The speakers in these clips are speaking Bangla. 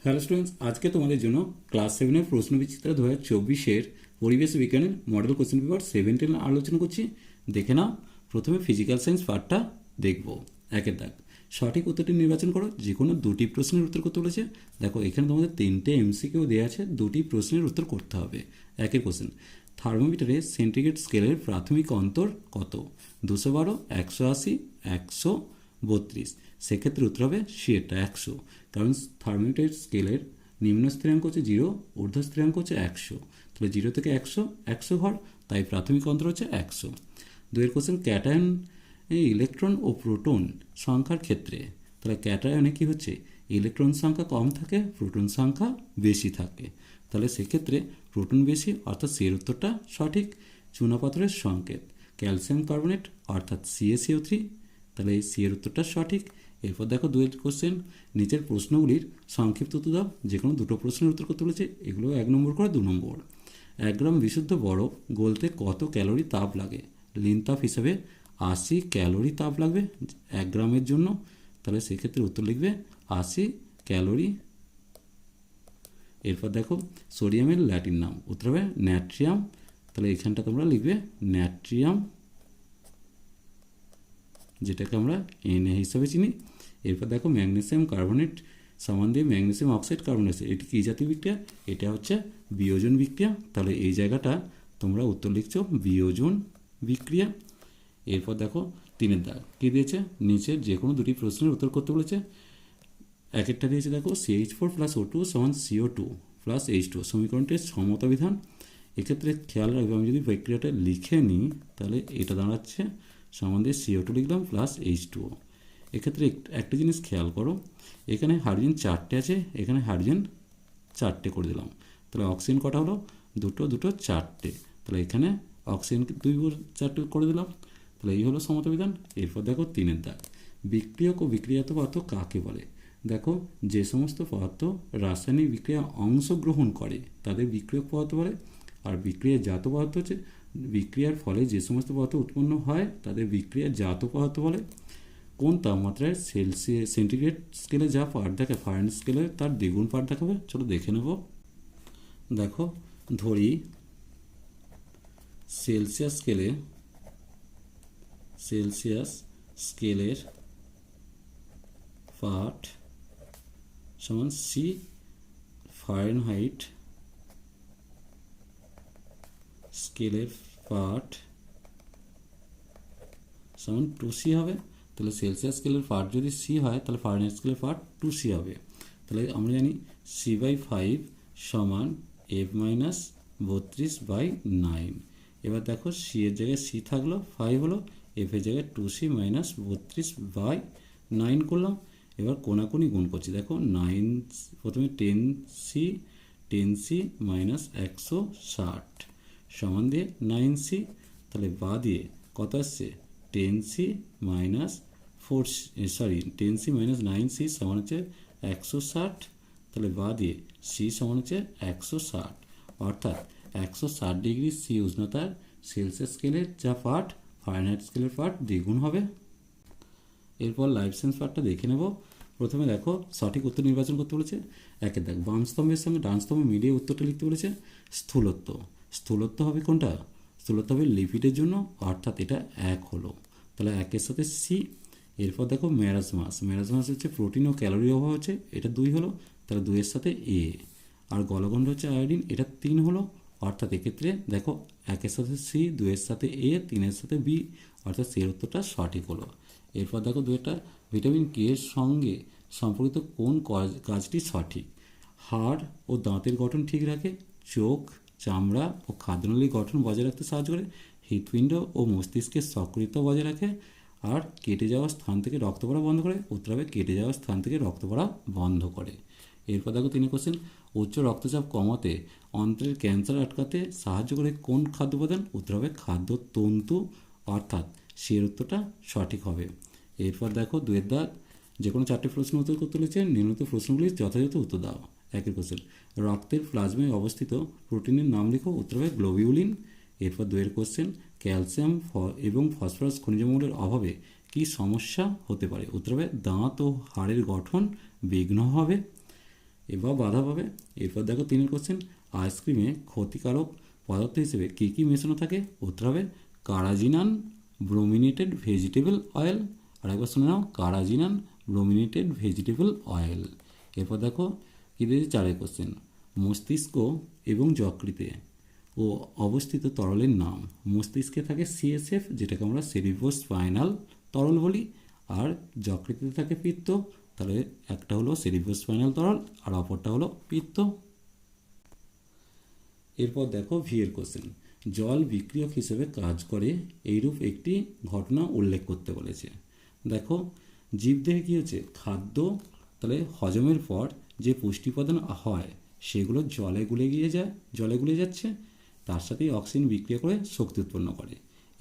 হ্যালো স্টুডেন্টস, আজকে তোমাদের জন্য ক্লাস 7-এর প্রশ্নবিচিত্রা 2024-এর পরিবেশ বিজ্ঞানের মডেল কোশ্চেন পেপার 17 আলোচনা করছি। দেখে নাও। প্রথমে ফিজিক্যাল সায়েন্স পার্টটা দেখব। একের দাগ, সঠিক উত্তরটি নির্বাচন করো। যে কোনো দুটি প্রশ্নের উত্তর করতে বলেছে। দেখো, এখানে তোমাদের 3টে এমসিকিউ দেওয়া আছে, দুটি প্রশ্নের উত্তর করতে হবে। একের কোশ্চেন, থার্মোমিটারে সেন্টিগ্রেড স্কেলের প্রাথমিক অন্তর কত? 212, 180, 132। সেক্ষেত্রে উত্তর হবে সেটা 100, কারণ থার্মোমিটার স্কেলের নিম্ন স্থিরাঙ্ক হচ্ছে 0, ঊর্ধ্ব স্থিরাঙ্ক হচ্ছে 100। তাহলে 0 থেকে 100 ঘর, তাই প্রাথমিক অন্তর হচ্ছে 100। দুয়ের কোশ্চেন, ক্যাটায়ন ইলেকট্রন ও প্রোটন সংখ্যার ক্ষেত্রে। তাহলে ক্যাটায়নে কি হচ্ছে, ইলেকট্রন সংখ্যা কম থাকে, প্রোটন সংখ্যা বেশি থাকে। তাহলে সেক্ষেত্রে প্রোটন বেশি, অর্থাৎ সি এর উত্তরটা সঠিক। চুনাপাথরের সংকেত ক্যালসিয়াম কার্বনেট, অর্থাৎ CaCO3। তাহলে এই সি এর উত্তরটা সঠিক। এরপর দেখো দুয়ের কোশ্চেন, নিচের প্রশ্নগুলির সংক্ষিপ্ত উত্তর দাও। যে কোনো দুটো প্রশ্নের উত্তর করতে বলেছে। এগুলো 1 নম্বর করে 2 নম্বর। 1 গ্রাম বিশুদ্ধ বরফ গলতে কত ক্যালোরি তাপ লাগে? লিন তাপ হিসাবে 80 ক্যালোরি তাপ লাগবে 1 গ্রামের জন্য। তাহলে সেক্ষেত্রে উত্তর লিখবে 80 ক্যালোরি। এরপর দেখো, সোডিয়ামের ল্যাটিন নাম, উত্তর হবে ন্যাট্রিয়াম। তাহলে এখানটা তোমরা লিখবে ন্যাট্রিয়াম, যেটাকে আমরা Na হিসাবে চিনি। এরপর দেখো, ম্যাগনেসিয়াম কার্বনেট সমান দিয়ে ম্যাগনেসিয়াম অক্সাইড কার্বনেট, এটি কী জাতীয় বিক্রিয়া? এটা হচ্ছে বিয়োজন বিক্রিয়া। তাহলে এই জায়গাটা তোমরা উত্তর লিখছো বিয়োজন বিক্রিয়া। এরপর দেখো 3-এর দাগ, কী দিয়েছে? নিচের যে কোনো দুটি প্রশ্নের উত্তর করতে বলেছে। একেরটা দিয়েছে দেখো, CH4 + O2 = CO2 + H2 সমীকরণটির সমতা বিধান। এক্ষেত্রে খেয়াল রাখবে, আমি যদি বিক্রিয়াটা লিখে নিই তাহলে এটা দাঁড়াচ্ছে সমান দিয়ে CO2 লিখলাম প্লাস H2O। এক্ষেত্রে একটা জিনিস খেয়াল করো, এখানে হাইড্রোজেন 4টে আছে, এখানে হাইড্রোজেন 4টে করে দিলাম। তাহলে অক্সিজেন কটা হলো? দুটো 4টে। তাহলে এখানে অক্সিজেন 4টে করে দিলাম। তাহলে এই হলো সমতা বিধান। এরপর দেখো 3-এর দাগ, বিক্রিয়ক ও বিক্রিয়াত পদার্থ কাকে বলে? দেখো, যে সমস্ত পদার্থ রাসায়নিক বিক্রিয়া অংশগ্রহণ করে তাদের বিক্রিয়ক পদার্থ বলে। আর বিক্রিয়াজাত পদার্থ হচ্ছে বিক্রিয়ার ফলে যে সমস্ত পদার্থ উৎপন্ন হয় তাদের বিক্রিয়াজাত পদার্থ বলে। কোন তাপমাত্রায় সেন্টিগ্রেড স্কেলে যা পার্ট দেখে ফারেনহাইট স্কেলে তার দ্বিগুণ পার্ট দেখাবে? চলো দেখে নেব। দেখো, ধরি সেলসিয়াস স্কেলের পার্ট সমান সি, ফারেনহাইট স্কেলের পার্ট সমান 2C হবে। তাহলে সেলসিয়াস স্কেলের পার্ট যদি সি হয় তাহলে ফারেনহাইট স্কেলের পার্ট 2C হবে। তাহলে আমরা জানি C/5 সমান F-32/9। এবার দেখো, সি এর জায়গায় সি থাকলো, 5 হলো, এফ এর জায়গায় 2C - 32/9 করলাম। এবার কোনাকুনি গুণ করছি। দেখো 9, প্রথমে 10C - 160 সমান দিয়ে 9C। তাহলে বা দিয়ে কত আসছে? 10C - 9C সমান হচ্ছে 160। তাহলে বা দিয়ে সি সমান হচ্ছে 160, অর্থাৎ 160 ডিগ্রি সি উষ্ণতার সেলসিয়াস স্কেলের যা পার্ট ফারেনহাইট স্কেলের পার্ট দ্বিগুণ হবে। এরপর লাইফ সায়েন্স পার্টটা দেখে নেব। প্রথমে দেখো, সঠিক উত্তর নির্বাচন করতে বলেছে। একে দেখ, বাম স্তম্ভের সঙ্গে ডান স্তম্ভ মিলিয়ে উত্তরটা লিখতে বলেছে। স্থূলত্ব হবে কোনটা? স্থূলত্ব হবে লিপিডের জন্য, অর্থাৎ এটা 1 হলো। তাহলে 1-এর সাথে সি। এরপর দেখো ম্যারাজমাস হচ্ছে প্রোটিন ও ক্যালোরি অভাব হচ্ছে, এটা 2 হলো। তাহলে 2-এর সাথে এ। আর গলগণ্ড হচ্ছে আয়োডিন, এটা 3 হলো। অর্থাৎ এক্ষেত্রে দেখো 1-এর সাথে সি, 2-এর সাথে এ, 3-এর সাথে বি, অর্থাৎ সি এর উত্তরটা সঠিক হলো। এরপর দেখো 2-টা, ভিটামিন কে এর সঙ্গে সম্পর্কিত কোন কাজটি সঠিক? হাড় ও দাঁতের গঠন ঠিক রাখে, চোখ, চামড়া ও খাদ্যনালীর গঠন বজায় রাখতে সাহায্য করে, হৃৎপিণ্ড ও মস্তিষ্কের সক্রিয়তা বজায় রাখে, আর কেটে যাওয়া স্থান থেকে রক্ত পড়া বন্ধ করে। উত্তর হবে কেটে যাওয়া স্থান থেকে রক্ত পড়া বন্ধ করে। এরপর দেখো 3 কোশ্চেন, উচ্চ রক্তচাপ কমাতে, অন্ত্রের ক্যান্সার আটকাতে সাহায্য করে কোন খাদ্য উপাদান? উত্তর হবে খাদ্য তন্তু, অর্থাৎ সি এর উত্তরটা সঠিক হবে। এরপর দেখো 2-এর দাগ, যে কোনো 4টে প্রশ্ন উত্তর করতে বলেছে। নিম্নলিখিত প্রশ্নগুলির যথাযথ উত্তর দাও। 1-এর কোশ্চেন, রক্তের প্লাজমায় অবস্থিত প্রোটিনের নাম লিখো। উত্তর হবে গ্লোবিউলিন। এরপর 2-এর কোশ্চেন, ক্যালসিয়াম এবং ফসফরাস খনিজমৌলের অভাবে কি সমস্যা হতে পারে? উত্তর হবে দাঁত ও হাড়ের গঠন বিঘ্ন হবে। এবার বাধা পাবে। এরপর দেখো 3 কোশ্চেন, আইসক্রিমে ক্ষতিকারক পদার্থ হিসেবে কী কী মেশানো থাকে? উত্তর হবে কারাজিনান ব্রোমিনেটেড ভেজিটেবল অয়েল। আর একবার শুনে নাও, কারাজিনান ব্রোমিনেটেড ভেজিটেবল অয়েল। এরপর দেখো কী দিয়েছে 4 কোশ্চেন, মস্তিষ্ক এবং যকৃতে ও অবস্থিত তরলের নাম। মস্তিষ্কে থাকে সিএসএফ, যেটাকে আমরা সেরিব্রোস্পাইনাল তরল বলি, আর যকৃতিতে থাকে পিত্ত। তাহলে একটা হলো সেরিব্রোস্পাইনাল তরল আর অপরটা হলো পিত্ত। এরপর দেখো ভি এর কোশ্চেন, জল বিক্রিয়ক হিসেবে কাজ করে এইরূপ একটি ঘটনা উল্লেখ করতে বলেছে। দেখো জীবদেহে কী হচ্ছে, খাদ্য তাহলে হজমের পর যে পুষ্টি উপাদান হয় সেগুলো জলে গুলে যাচ্ছে, তার সাথেই অক্সিজেন বিক্রিয়া করে শক্তি উৎপন্ন করে।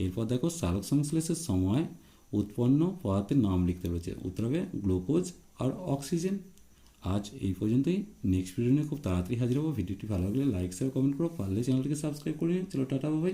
এরপর দেখো সালোক সংশ্লেষের সময় উৎপন্ন পদার্থের নাম লিখতে বলেছে। উত্তর হবে গ্লুকোজ আর অক্সিজেন। আজ এই পর্যন্তই। নেক্সট ভিডিও নিয়ে খুব তাড়াতাড়ি হাজির হবো। ভিডিওটি ভালো লাগলে লাইক শেয়ার কমেন্ট করো, পারলে চ্যানেলটিকে সাবস্ক্রাইব করে নিও। চলো টাটা বাই।